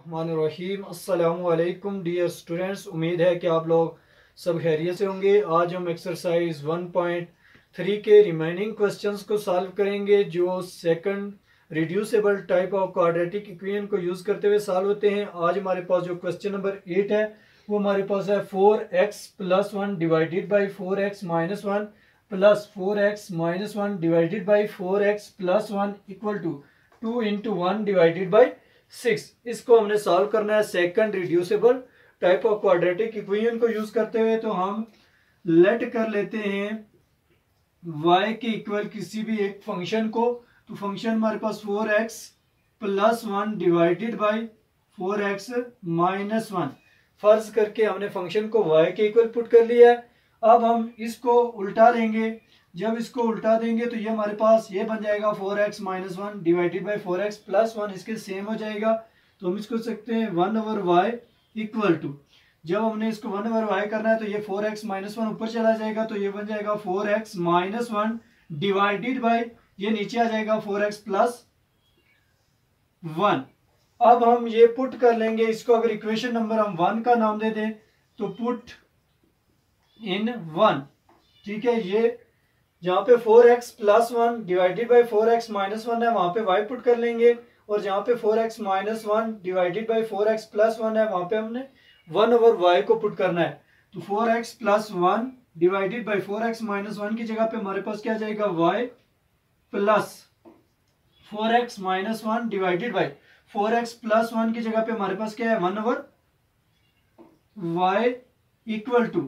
बिस्मिल्लाहिर्रहमानिर्रहीम। अस्सलामुअलैकुम dear students, उम्मीद है कि आप लोग सब खैरियत से होंगे। आज हम एक्सरसाइज 1.3 के रिमेनिंग क्वेश्चंस को सॉल्व करेंगे जो second reducible type of quadratic equation को यूज़ करते हुए सॉल्व होते हैं। आज हमारे पास जो क्वेश्चन नंबर 8 है वो हमारे पास है 4x + 1 divided by 4x - 1 plus 4x - 1 divided by 4x + 1 equal to 2 × 1 divided by 6। इसको हमने सॉल्व करना है second reducible type of quadratic equation को यूज करते हुए। तो हम लेट कर लेते हैं y के इक्वल किसी भी एक फंक्शन को। तो फंक्शन हमारे पास 4x + 1 डिवाइडेड बाई 4x - 1 फर्ज करके हमने फंक्शन को y के इक्वल पुट कर लिया है। अब हम इसको उल्टा लेंगे। जब इसको उल्टा देंगे तो ये हमारे पास ये बन जाएगा 4x - 1 डिवाइडेड बाई 4x + 1 इसके सेम हो जाएगा। तो हम इसको सकते हैं 1/y इक्वल टू, जब हमने इसको 1/y करना है तो ये 4x - 1 ऊपर चला जाएगा तो ये बन जाएगा 4x - 1 डिवाइडेड बाई ये नीचे आ जाएगा 4x + 1। अब हम ये पुट कर लेंगे इसको। अगर इक्वेशन नंबर हम 1 का नाम दे दें तो पुट इन 1, ठीक है। ये जहां पे 4x + 1 डिवाइडेड बाई 4x - 1 है वहां पे y पुट कर लेंगे, और जहां पे 4x - 1 डिवाइडेड बाई 4x + 1 है वहां पे हमने 1/y को पुट करना है। तो 4x + 1 डिवाइडेड बाई 4x - 1 की जगह पे हमारे पास क्या जाएगा y plus 4x - 1 divided by 4x + 1 की जगह पे हमारे पास क्या है 1/y equal to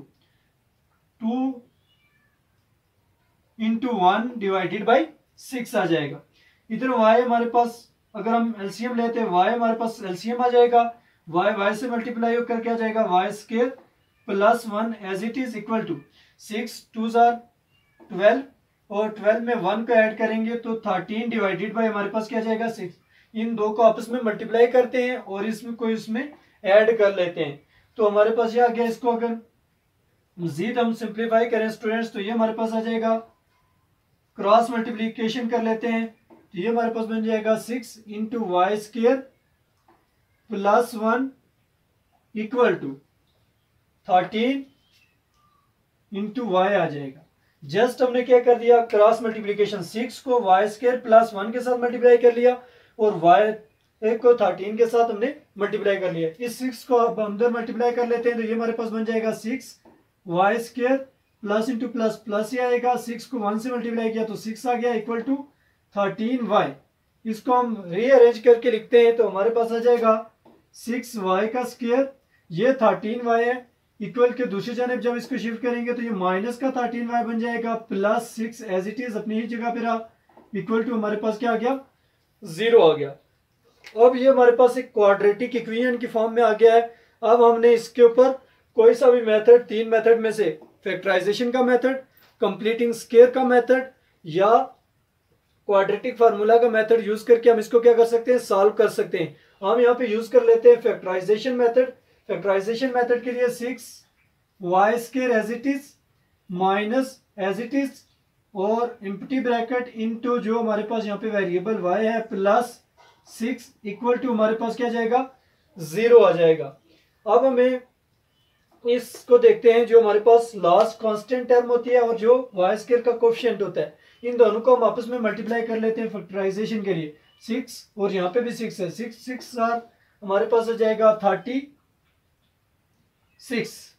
2 × 1 divided by 6 आ जाएगा। इधर y हमारे पास अगर हम एलसीएम लेते हैं y हमारे पास एलसीएम आ जाएगा, y से मल्टीप्लाई होकर क्या जाएगा y² + 1 as it is equal to 6 2 * 12, और 12 में 1 को ऐड करेंगे तो 13 डिवाइडेड बाई हमारे पास क्या जाएगा 6। इन दो को आपस में मल्टीप्लाई करते हैं और इसमें कोई इसमें ऐड कर लेते हैं तो हमारे पास ये आ गया। इसको अगर मजीद हम सिंप्लीफाई करें स्टूडेंट्स तो ये हमारे पास आ जाएगा, क्रॉस मल्टीप्लीकेशन कर लेते हैं तो ये हमारे पास बन जाएगा 6 × y² + 1 इक्वल टू 13 × y आ जाएगा। जस्ट हमने क्या कर दिया, क्रॉस मल्टीप्लीकेशन 6 को y² + 1 के साथ मल्टीप्लाई कर लिया और y को 13 के साथ हमने मल्टीप्लाई कर लिया। इस 6 को अब अंदर मल्टीप्लाई कर लेते हैं तो ये हमारे पास बन जाएगा 6y² plus into plus plus ही आएगा। 6 को 1 से मल्टीप्लाई किया तो 6 आ गया इक्वल टू 13y। इसको हम रीअरेंज करके लिखते हैं तो हमारे पास आ जाएगा 6y², ये 13y है, इक्वल के दूसरी जानब जब इसको शिफ्ट करेंगे तो ये -13y बन जाएगा प्लस 6 एज इट इज अपनी ही जगह पे रहा, इक्वल टू हमारे पास क्या आ गया 0 आ गया। अब ये हमारे पास एक क्वाड्रेटिक इक्वेशन की फॉर्म में आ गया है। अब हमने इसके ऊपर कोई सा भी मेथड, 3 मेथड में से फैक्टराइजेशन का मेथड, कंप्लीटिंग स्क्वायर का मेथड या क्वाड्रेटिक फार्मूला का मेथड यूज करके हम इसको क्या कर सकते हैं सॉल्व कर सकते हैं। हम यहाँ पे यूज कर लेते हैं फैक्टराइजेशन मेथड। फैक्टराइजेशन मेथड के लिए 6y² as it is minus as it is और एम्प्टी ब्रैकेट इनटू जो हमारे पास यहाँ पे वेरिएबल y है प्लस 6 इक्वल टू हमारे पास क्या जाएगा 0 आ जाएगा। अब हमें इसको देखते हैं, जो हमारे पास लास्ट कांस्टेंट टर्म होती है और जो y² का कोफिशिएंट होता है, इन दोनों को हम आपस में मल्टीप्लाई कर लेते हैं फैक्टराइजेशन के लिए। 6 और यहाँ पे भी 6 है, 6 हमारे पास आ जाएगा 36।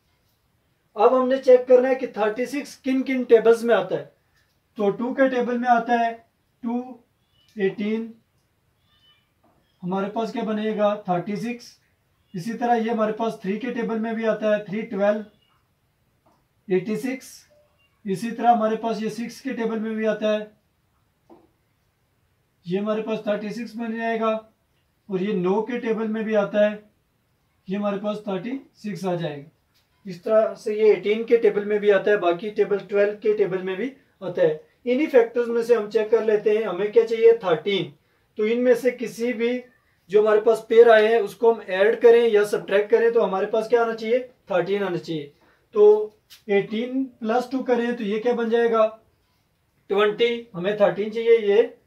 अब हमने चेक करना है कि 36 किन किन टेबल्स में आता है। तो 2 के टेबल में आता है 2 18, हमारे पास क्या बनेगा 36। इसी तरह ये हमारे पास 3 के टेबल में भी आता है 3 12 86। इसी तरह हमारे पास ये 6 के टेबल में भी आता है, ये हमारे पास 36 बन जाएगा, और ये 9 के टेबल में भी आता है, ये हमारे पास 36 आ जाएगा। इस तरह से ये 18 के टेबल में भी आता है, बाकी टेबल 12 के टेबल में भी आता है। इन्हीं फैक्टर्स में से हम चेक कर लेते हैं, हमें क्या चाहिए 13। तो इनमें से किसी भी जो हमारे पास पेयर आए हैं उसको हम ऐड करें या सब्ट्रैक्ट करें तो हमारे पास क्या आना चाहिए 13 आना चाहिए। तो 18 + 2 करें तो ये क्या बन जाएगा 20, हमें 13 चाहिए, ये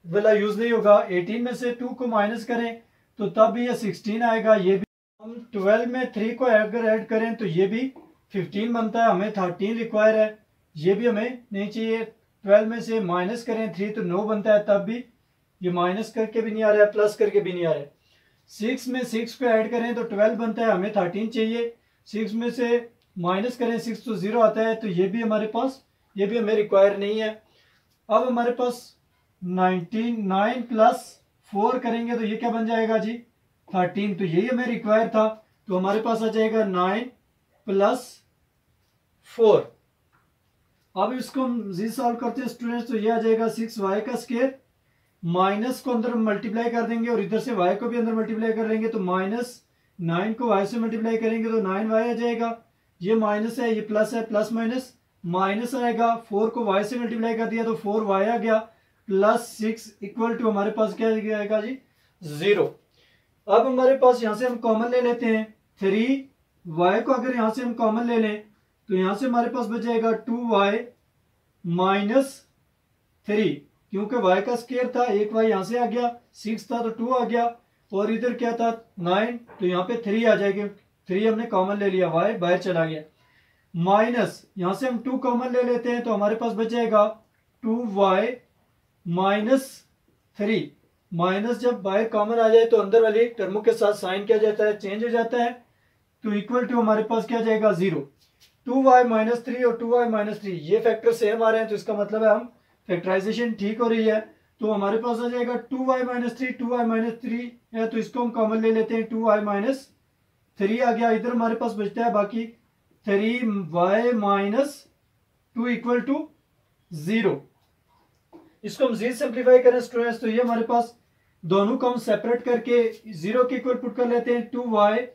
वाला यूज नहीं होगा। 18 में से 2 को माइनस करें तो तब ये 16 आएगा। ये भी हम 12 में 3 को अगर ऐड करें तो ये भी 15 बनता है, हमें 13 रिक्वायर है, ये भी हमें नहीं चाहिए। 12 में से माइनस करें 3 तो 9 बनता है, तब भी ये माइनस करके भी नहीं आ रहा है, प्लस करके भी नहीं आ रहा है। 6 में 6 को ऐड करें तो 12 बनता है, हमें 13 चाहिए। 6 में से माइनस करें 6 तो 0 आता है, तो ये भी हमारे पास, ये भी हमें रिक्वायर नहीं है। अब हमारे पास 9 प्लस 4 करेंगे तो ये क्या बन जाएगा जी 13, तो यही हमें रिक्वायर था। तो हमारे पास आ जाएगा 9 प्लस 4। अब इसको हम जी सॉल्व करते हैं स्टूडेंट्स, तो ये आ जाएगा 6y का स्क्वायर, माइनस को अंदर मल्टीप्लाई कर देंगे और इधर से y को भी अंदर मल्टीप्लाई कर लेंगे, तो -9 को y से मल्टीप्लाई करेंगे तो 9y आ जाएगा। ये माइनस है, ये प्लस है, प्लस माइनस माइनस आएगा। 4 को y से मल्टीप्लाई कर दिया तो 4y आ गया, प्लस 6 इक्वल टू हमारे पास क्या आएगा जी 0। अब हमारे पास यहाँ से हम कॉमन ले लेते हैं 3y को, अगर यहाँ से हम कॉमन ले लें तो यहाँ से हमारे पास बच जाएगा 2y माइनस 3, क्योंकि y का स्क्वायर था, एक y यहाँ से आ गया, 6 था तो 2 आ गया, और इधर क्या था 9, तो यहाँ पे 3 आ जाएगा। 3 हमने कॉमन ले लिया, y बाहर चला गया, माइनस यहाँ से हम 2 कॉमन ले लेते हैं तो हमारे पास बच जाएगा 2y माइनस 3। माइनस जब बाहर कॉमन आ जाए तो अंदर वाली टर्मों के साथ साइन क्या जाता है, चेंज हो जाता है, तो इक्वल टू हमारे पास क्या जाएगा 0। 2y माइनस 3 और 2y माइनस 3 ये फैक्टर सेम आ रहे हैं, तो इसका मतलब है हम फैक्टराइजेशन ठीक हो रही है। तो हमारे पास आ जाएगा 2y माइनस 3, 2y माइनस 3 है तो इसको हम कॉमन ले लेते हैं, 2y माइनस 3 आ गया। इधर हमारे पास बचता है बाकी 3y माइनस 2 इक्वल टू 0। इसको हम जी सिंप्लीफाई करें स्टूडेंट्स, तो ये हमारे पास दोनों को हम सेपरेट करके 0 के इक्वल पुट कर लेते हैं, 2y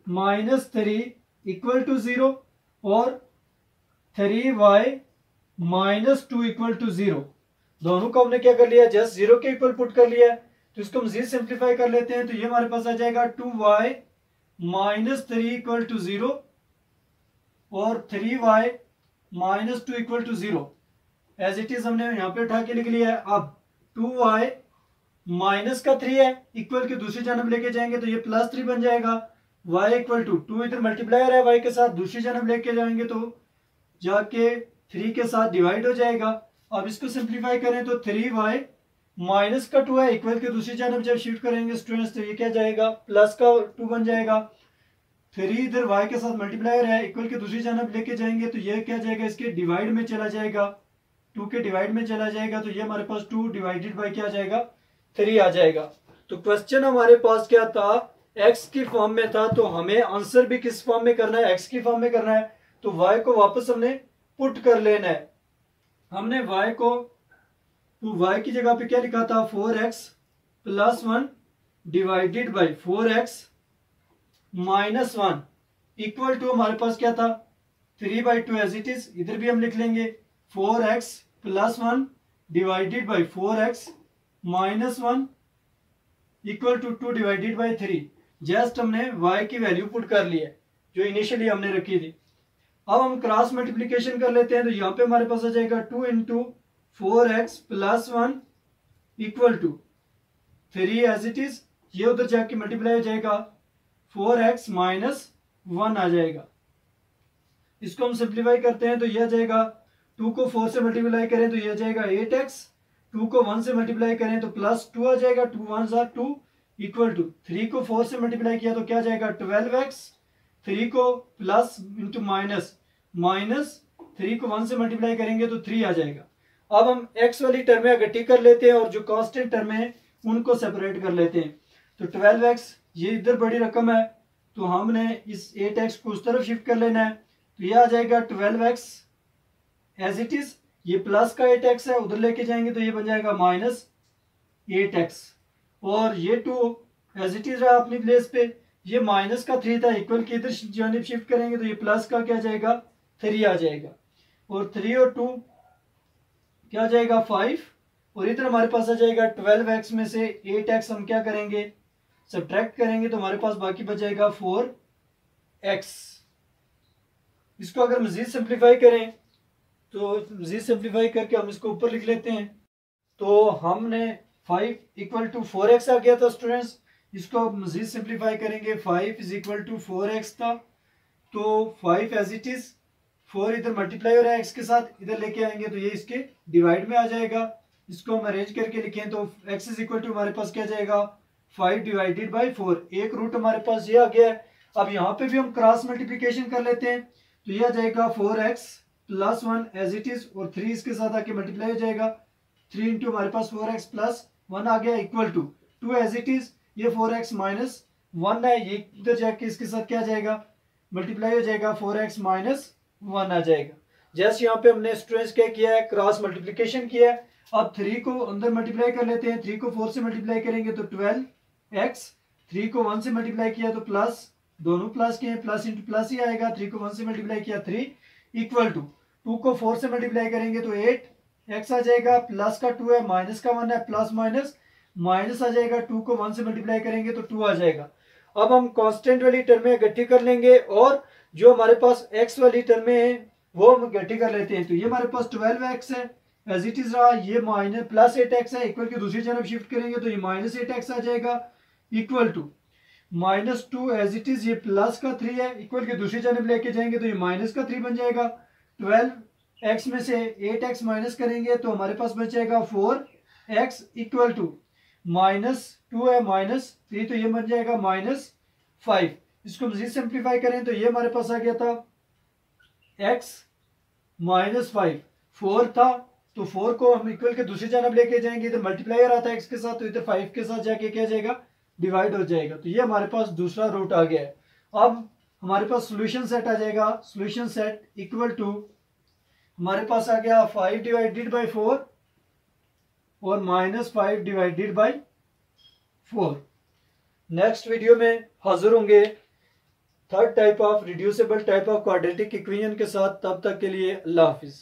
माइनस 3 इक्वल टू 0 और 3y माइनस 2 इक्वल टू 0। दोनों को हमने क्या कर लिया, जस्ट 0 के इक्वल पुट कर लिया है। तो इसको हम जी सिंप्लीफाई कर लेते हैं, तो ये हमारे पास आ जाएगा 2y माइनस 3 इक्वल टू 0 और 3y minus 2 equal to 0। As it is हमने यहाँ पे उठा के लिख लिया है। अब 2y माइनस का 3 है, इक्वल के दूसरी जानब लेके जाएंगे तो ये प्लस 3 बन जाएगा। y इक्वल टू 2 इधर मल्टीप्लायर है y के साथ, दूसरी जानब लेके जाएंगे तो जाके 3 के साथ डिवाइड हो जाएगा। अब इसको सिंप्लीफाई करें तो 3y माइनस का 2 है, इक्वल के दूसरी जानब जब शिफ्ट करेंगे स्टूडेंट्स तो ये क्या जाएगा प्लस का 2 बन जाएगा। 3 इधर y के साथ मल्टीप्लायर है, इक्वल के दूसरी जानब लेके जाएंगे तो ये क्या जाएगा इसके डिवाइड में चला जाएगा, 2 के डिवाइड में चला जाएगा, तो ये हमारे पास 2 डिवाइडेड बाई क्या आ जाएगा 3 आ जाएगा। तो क्वेश्चन हमारे पास क्या था, x की फॉर्म में था, तो हमें आंसर भी किस फॉर्म में करना है, x की फॉर्म में करना है। तो y को वापस हमने पुट कर लेना है। हमने y को, तो y की जगह पे क्या लिखा था 4x plus 1 divided by 4x minus 1 equal to हमारे पास क्या था 3/2 एज इट इज। इधर भी हम लिख लेंगे 4x plus 1 divided by 4x minus 1 equal to 2 divided by 3। Just हमने y की वैल्यू पुट कर ली है जो इनिशियली हमने रखी थी। अब हम क्रॉस मल्टीप्लीकेशन कर लेते हैं, तो यहाँ पे हमारे पास आ जाएगा 2 into 4x plus 1 equal to 3 as it is. ये उधर जाके मल्टीप्लाई हो जाएगा 4x माइनस 1 आ जाएगा। इसको हम सिंप्लीफाई करते हैं तो ये आ जाएगा 2 को 4 से मल्टीप्लाई करें तो ये आ जाएगा 8x, 2 को 1 से मल्टीप्लाई करें तो प्लस 2 आ जाएगा, 2 1 ज़ा 2 इक्वल टू 3 को 4 से मल्टीप्लाई किया तो क्या जाएगा 12x, 3 को प्लस इंटू माइनस, माइनस 3 को 1 से मल्टीप्लाई करेंगे तो 3 आ जाएगा। अब हम x वाली टर्में इकट्ठी कर लेते हैं और जो कांस्टेंट टर्में हैं उनको सेपरेट कर लेते हैं। तो 12x ये इधर बड़ी रकम है तो हमने इस 8x को उस तरफ शिफ्ट कर लेना है, तो ये आ जाएगा 12x एज इट इज। ये प्लस का 8x है, उधर लेके जाएंगे तो ये बन जाएगा माइनस 8x, और ये 2 एज इट इज रहा अपनी प्लेस पे। ये माइनस का 3 था, इक्वल की इधर जानिब शिफ्ट करेंगे तो ये प्लस का क्या जाएगा 3 आ जाएगा, और 3 और 2 क्या आ जाएगा 5, और इधर हमारे पास आ जाएगा 12x में से 8x हम क्या करेंगे सब्ट्रैक्ट करेंगे तो हमारे पास बाकी बच जाएगा 4x। इसको अगर मजीद सिंप्लीफाई करें तो मजीद सिंप्लीफाई करके हम इसको ऊपर लिख लेते हैं। तो हमने 5 इक्वल टू 4x आ गया था स्टूडेंट्स। इसको मजीद सिंप्लीफाई करेंगे। 5 इज इक्वल टू 4x था, तो 5 एज इट इज, 4 इधर मल्टीप्लाई हो रहा है x के साथ, इधर लेके आएंगे तो ये इसके डिवाइड में आ जाएगा। इसको हम अरेंज करके लिखें तो x इज इक्वल टू हमारे पास क्या जाएगा 5 डिवाइडेड बाई 4, एक रूट हमारे पास ये आ गया है। अब यहाँ पे भी हम क्रॉस मल्टीप्लिकेशन कर लेते हैं, तो ये आ जाएगा 4x plus 1 as it is, और 3 इसके साथ आके मल्टीप्लाई हो जाएगा। 3 इंटू हमारे पास 4x प्लस 1 आ गया equal to 2 as it is, ये 4x माइनस 1 है, ये इधर जाके इसके साथ क्या जाएगा मल्टीप्लाई हो जाएगा, 4x माइनस 1 आ जाएगा। जैसे यहाँ पे हमने स्टूडेंट्स क्या किया है, क्रॉस मल्टीप्लिकेशन किया है। अब 3 को अंदर मल्टीप्लाई कर लेते हैं, 3 को 4 से मल्टीप्लाई करेंगे तो 12x, 3 को 1 से मल्टीप्लाई किया तो प्लस, दोनों प्लस के हैं, प्लस इंटू प्लस ही आएगा। 3 को 1 से मल्टीप्लाई किया 3 इक्वल टू 2 को 4 से मल्टीप्लाई करेंगे तो 8x आ जाएगा, प्लस का 2 है माइनस का 1 है, प्लस माइनस माइनस आ जाएगा। 2 को 1 से मल्टीप्लाई करेंगे तो 2 आ जाएगा। अब हम कांस्टेंट वाली टर्में इकट्ठी कर लेंगे और जो हमारे पास x वाली टर्में हैं वो हम इकट्ठी कर लेते हैं। तो ये हमारे पास 12x है एज इट इज रहा, ये माइनस प्लस 8x है, इक्वल की दूसरी तरफ शिफ्ट करेंगे तो ये माइनस 8x आ जाएगा equal to minus 2 as it is, ये प्लस का 3 है, इक्वल की दूसरी जानब लेके जाएंगे तो ये माइनस का 3 बन जाएगा। 12x में से 8x माइनस करेंगे तो हमारे पास बच जाएगा 4x इक्वल टू माइनस 2 है माइनस 3, तो ये बन जाएगा माइनस 5। इसको मजीद सिंप्लीफाई करें तो ये हमारे पास आ गया था x माइनस 5, 4 था तो 4 को हम इक्वल के दूसरी जानब लेके जाएंगे, इधर मल्टीप्लाई हो रहा था x के साथ, तो इधर 5 के साथ जाके क्या जाएगा डिवाइड हो जाएगा। तो ये हमारे पास दूसरा रूट आ गया है। अब हमारे पास सोल्यूशन सेट आ जाएगा, सोल्यूशन सेट इक्वल टू हमारे पास आ गया 5 डिवाइडेड बाई 4 और minus 5 divided by 4। Next video में हाजिर होंगे third type of reducible type of quadratic equation के साथ। तब तक के लिए अल्लाह हाफिज।